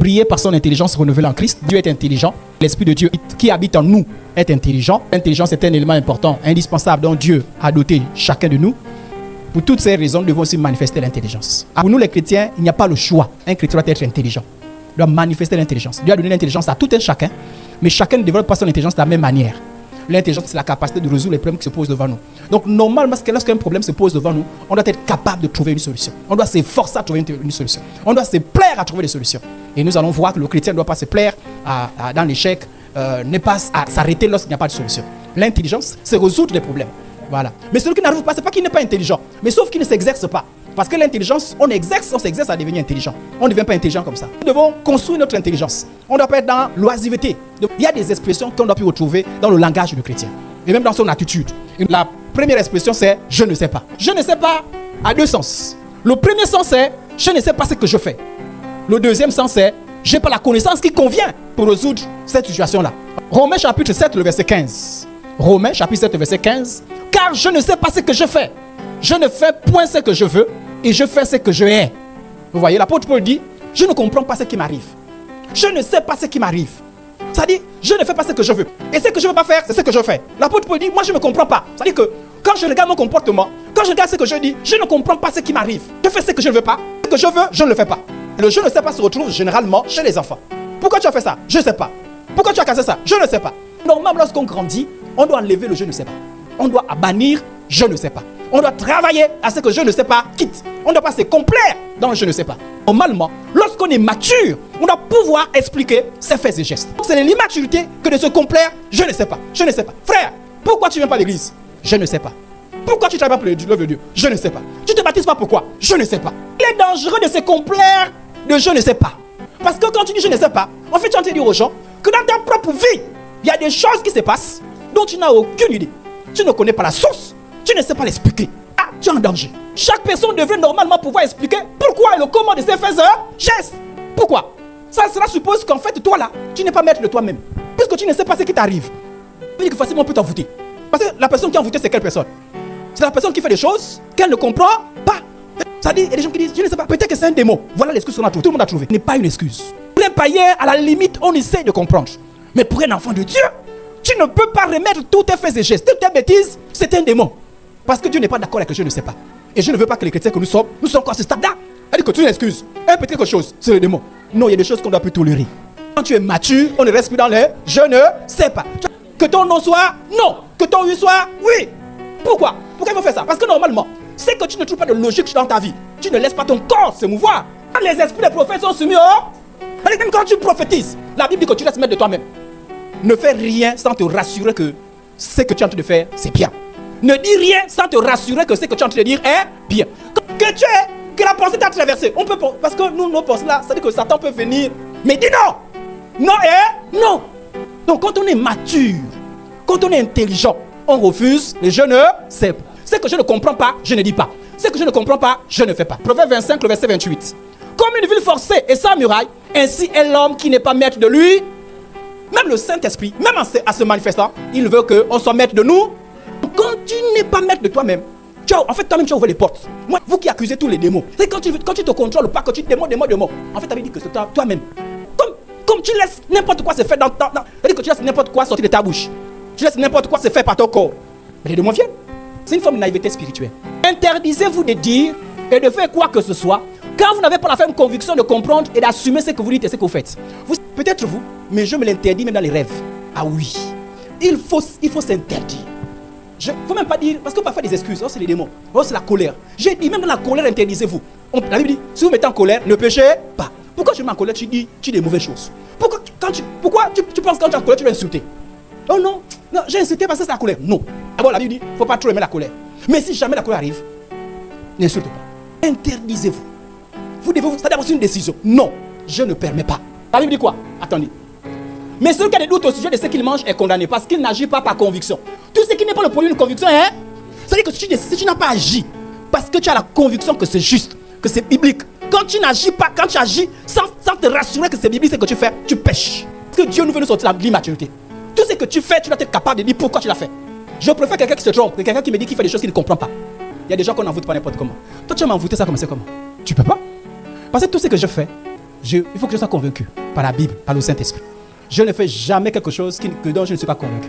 Briller par son intelligence renouvelée en Christ. Dieu est intelligent. L'Esprit de Dieu qui habite en nous est intelligent. L'intelligence est un élément important, indispensable, dont Dieu a doté chacun de nous. Pour toutes ces raisons, nous devons aussi manifester l'intelligence. Pour nous les chrétiens, il n'y a pas le choix. Un chrétien doit être intelligent. Il doit manifester l'intelligence. Dieu a donné l'intelligence à tout un chacun, mais chacun ne développe pas son intelligence de la même manière. L'intelligence, c'est la capacité de résoudre les problèmes qui se posent devant nous. Donc, normalement, lorsqu'un problème se pose devant nous, on doit être capable de trouver une solution. On doit s'efforcer à trouver une solution. On doit se plaire à trouver des solutions. Et nous allons voir que le chrétien ne doit pas se plaire dans l'échec, ne pas s'arrêter lorsqu'il n'y a pas de solution. L'intelligence, c'est résoudre les problèmes. Voilà. Mais celui qui n'arrive pas, ce n'est pas qu'il n'est pas intelligent, mais sauf qu'il ne s'exerce pas. Parce que l'intelligence, on s'exerce à devenir intelligent. On ne devient pas intelligent comme ça. Nous devons construire notre intelligence. On ne doit pas être dans l'oisiveté. Il y a des expressions qu'on doit plus retrouver dans le langage du chrétien. Et même dans son attitude. La première expression, c'est « je ne sais pas ». Je ne sais pas a deux sens. Le premier sens, c'est « je ne sais pas ce que je fais ». Le deuxième sens, c'est « je n'ai pas la connaissance qui convient pour résoudre cette situation-là ». Romains chapitre 7, le verset 15. Romains chapitre 7, le verset 15. « Car je ne sais pas ce que je fais. Je ne fais point ce que je veux et je fais ce que je hais. » Vous voyez, l'apôtre Paul dit « je ne comprends pas ce qui m'arrive. Je ne sais pas ce qui m'arrive. » Ça dit, je ne fais pas ce que je veux. Et ce que je ne veux pas faire, c'est ce que je fais. L'apôtre Paul dit, moi je ne comprends pas. Ça dit que quand je regarde mon comportement, quand je regarde ce que je dis, je ne comprends pas ce qui m'arrive. Je fais ce que je ne veux pas. Ce que je veux, je ne le fais pas. Le je ne sais pas se retrouve généralement chez les enfants. Pourquoi tu as fait ça? Je ne sais pas. Pourquoi tu as cassé ça? Je ne sais pas. Normalement, lorsqu'on grandit, on doit enlever le je ne sais pas. On doit bannir je ne sais pas. On doit travailler à ce que je ne sais pas quitte. On ne doit pas se complaire dans le je ne sais pas. Normalement, lorsqu'on est mature, on doit pouvoir expliquer ses faits et gestes. C'est de l'immaturité que de se complaire, je ne sais pas, je ne sais pas. Frère, pourquoi tu ne viens pas à l'église? Je ne sais pas. Pourquoi tu ne travailles pas pour l'œuvre de Dieu? Je ne sais pas. Tu ne te baptises pas, pourquoi? Je ne sais pas. Il est dangereux de se complaire de je ne sais pas. Parce que quand tu dis je ne sais pas, en fait tu es en train de dire aux gens que dans ta propre vie, il y a des choses qui se passent dont tu n'as aucune idée. Tu ne connais pas la source, tu ne sais pas l'expliquer. Ah, tu es en danger. Chaque personne devrait normalement pouvoir expliquer pourquoi et le comment de ses faits et gestes. Pourquoi? Ça, cela suppose qu'en fait, toi là, tu n'es pas maître de toi-même. Puisque tu ne sais pas ce qui t'arrive. Tu dis que facilement on peut t'envoûter. Parce que la personne qui a envoûté, c'est quelle personne? C'est la personne qui fait des choses qu'elle ne comprend pas. Ça dit, il y a des gens qui disent, je ne sais pas, peut-être que c'est un démon. Voilà l'excuse qu'on a trouvée. Tout le monde a trouvé. Ce n'est pas une excuse. Pour un païen, à la limite, on essaie de comprendre. Mais pour un enfant de Dieu, tu ne peux pas remettre tous tes faits et gestes. Toutes tes bêtises, c'est un démon. Parce que Dieu n'est pas d'accord avec le je ne sais pas. Et je ne veux pas que les chrétiens que nous sommes encore à ce stade-là. Elle dit que tu excuses. Un petit quelque chose, c'est le démon. Non, il y a des choses qu'on doit plus tolérer. Quand tu es mature, on ne reste plus dans les je ne sais pas. Que ton nom soit non. Que ton oui soit oui. Pourquoi? Pourquoi il faut faire ça? Parce que normalement, c'est que tu ne trouves pas de logique dans ta vie. Tu ne laisses pas ton corps se mouvoir. Quand les esprits des prophètes sont soumis même quand tu prophétises, la Bible dit que tu laisses mettre de toi-même. Ne fais rien sans te rassurer que ce que tu es en train de faire, c'est bien. Ne dis rien sans te rassurer que ce que tu es en train de dire est bien. Que la pensée t'a traversé. On peut, parce que nous, nos pensées là, ça dit que Satan peut venir. Mais dis non. Non et non. Donc quand on est mature, quand on est intelligent, on refuse les je ne sais pas. Ce que je ne comprends pas, je ne dis pas. Ce que je ne comprends pas, je ne fais pas. Proverbe 25, le verset 28. Comme une ville forcée et sans muraille, ainsi est l'homme qui n'est pas maître de lui. Même le Saint-Esprit, même en se manifestant, il veut qu'on soit maître de nous. Quand tu n'es pas maître de toi-même, en fait, toi-même, tu as ouvert les portes. Moi, vous qui accusez tous les démons, c'est quand tu te contrôles pas, que tu démons. En fait, tu avais dit que c'est toi-même. Comme tu laisses n'importe quoi se faire c'est-à-dire que tu laisses n'importe quoi sortir de ta bouche. Tu laisses n'importe quoi se faire par ton corps. Mais les démons viennent. C'est une forme de naïveté spirituelle. Interdisez-vous de dire et de faire quoi que ce soit quand vous n'avez pas la ferme conviction de comprendre et d'assumer ce que vous dites et ce que vous faites. Peut-être vous, mais je me l'interdis même dans les rêves. Ah oui, il faut s'interdire. Il ne faut même pas dire, parce qu'on peut faire des excuses. Oh, c'est les démons. Oh, c'est la colère. J'ai dit, même dans la colère, interdisez-vous. La Bible dit, si vous mettez en colère, ne péchez pas. Pourquoi tu mets en colère, tu dis des mauvaises choses? Pourquoi tu penses que quand tu es en colère, tu vas insulter? Oh non, j'ai insulté parce que c'est la colère. Non. D'abord, la Bible dit, il ne faut pas trop aimer la colère. Mais si jamais la colère arrive, n'insultez pas. Interdisez-vous. Vous devez, c'est-à-dire aussi une décision. Non, je ne permets pas. La Bible dit quoi? Attendez. Mais celui qui a des doutes au sujet de ce qu'il mange est condamné parce qu'il n'agit pas par conviction. Tout ce qui n'est pas le produit d'une conviction, c'est-à-dire que si tu n'as pas agi parce que tu as la conviction que c'est juste, que c'est biblique, quand tu n'agis pas, quand tu agis sans te rassurer que c'est biblique ce que tu fais, tu pêches. Parce que Dieu nous veut nous sortir de l'immaturité. Tout ce que tu fais, tu dois être capable de dire pourquoi tu l'as fait. Je préfère quelqu'un qui se trompe que quelqu'un qui me dit qu'il fait des choses qu'il ne comprend pas. Il y a des gens qu'on n'envoûte pas n'importe comment. Toi, tu vas m'envoûter, ça commencer comment? Tu peux pas. Parce que tout ce que je fais, il faut que je sois convaincu par la Bible, par le Saint-Esprit. Je ne fais jamais quelque chose dont je ne suis pas convaincu.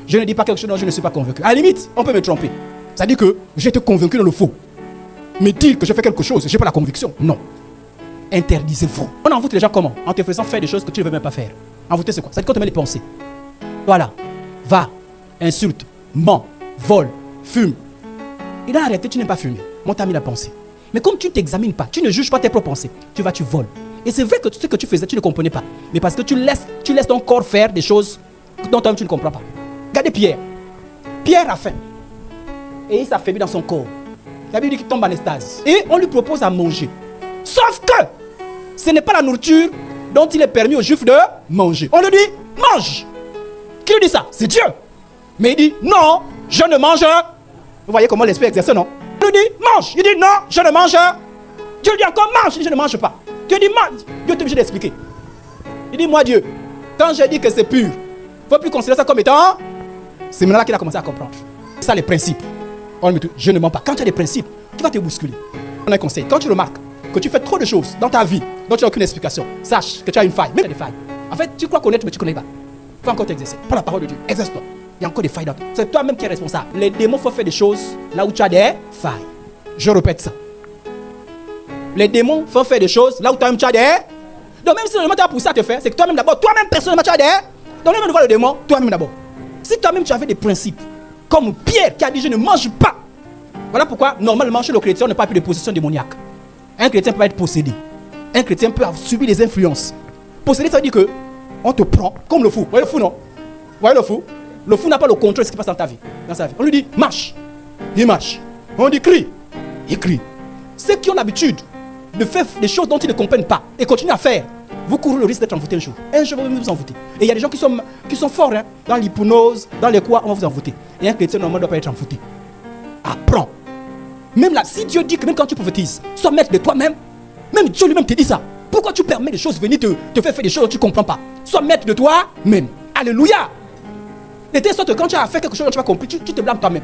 Je ne dis pas quelque chose dont je ne suis pas convaincu. À la limite, on peut me tromper. C'est-à-dire que j'ai été convaincu dans le faux. Mais dire que je fais quelque chose, je n'ai pas la conviction. Non. Interdisez-vous. On envoûte les gens comment? En te faisant faire des choses que tu ne veux même pas faire. Envoûter, c'est quoi? C'est qu'on te met les pensées. Voilà. Va, insulte, ment, vole, fume. Il a arrêté, tu n'aimes pas fumer. Moi, t'as mis la pensée. Mais comme tu ne t'examines pas, tu ne juges pas tes propres pensées, tu voles. Et c'est vrai que ce que tu faisais, tu ne comprenais pas. Mais parce que tu laisses ton corps faire des choses dont toi-même tu ne comprends pas. Regardez Pierre. Pierre a faim. Et il s'affaiblit dans son corps. La Bible dit qu'il tombe en extase. Et on lui propose à manger. Sauf que ce n'est pas la nourriture dont il est permis aux Juifs de manger. On lui dit, mange. Qui lui dit ça? C'est Dieu. Mais il dit, non, je ne mange. Vous voyez comment l'esprit exerce, non? On lui dit, mange. Il dit, non, je ne mange. Dieu lui dit encore, mange. Il dit, je ne mange pas. Dieu dit, mange. Dieu est obligé d'expliquer. Il dit, moi Dieu, quand j'ai dit que c'est pur, il ne faut plus considérer ça comme étant. C'est maintenant qu'il a commencé à comprendre. C'est ça les principes. On lui dit, je ne mens pas. Quand tu as des principes, tu vas te bousculer. On a un conseil. Quand tu remarques que tu fais trop de choses dans ta vie dont tu n'as aucune explication, sache que tu as une faille. Même des failles. En fait, tu crois connaître, mais tu ne connais pas. Il faut encore t'exercer. Prends la parole de Dieu. Exerce-toi. Il y a encore des failles dans toi. C'est toi-même qui es responsable. Les démons font faire des choses là où tu as des failles. Je répète ça. Les démons font faire des choses là où toi-même tu as des. Donc même si le démon t'a poussé à te faire, c'est que toi-même d'abord, toi-même personnellement tu as des. Donc même devant le démon, toi-même d'abord. Si toi-même tu avais des principes, comme Pierre qui a dit je ne mange pas. Voilà pourquoi normalement chez le chrétien on n'a pas plus de possession démoniaque. Un chrétien peut être possédé. Un chrétien peut subir des influences. Possédé, ça veut dire que on te prend comme le fou. Vous voyez le fou, non? Vous voyez le fou? Le fou n'a pas le contrôle de ce qui passe dans ta vie, dans sa vie. On lui dit marche, il marche. On dit crie, il crie. Ceux qui ont l'habitude de faire des choses dont ils ne comprennent pas et continuent à faire, vous courez le risque d'être envoûté un jour. Un jour, vous allez vous envoûter. Et il y a des gens qui sont forts hein, dans l'hypnose, dans les quoi, on va vous envoûter. Et un chrétien normalement ne doit pas être envoûté. Apprends. Même là, si Dieu dit que même quand tu prophétises, sois maître de toi-même, même Dieu lui-même te dit ça. Pourquoi tu permets des choses venir te faire des choses dont tu ne comprends pas? Sois maître de toi-même. Alléluia. De telle sorte que quand tu as fait quelque chose dont tu n'as pas compris, tu te blâmes toi-même.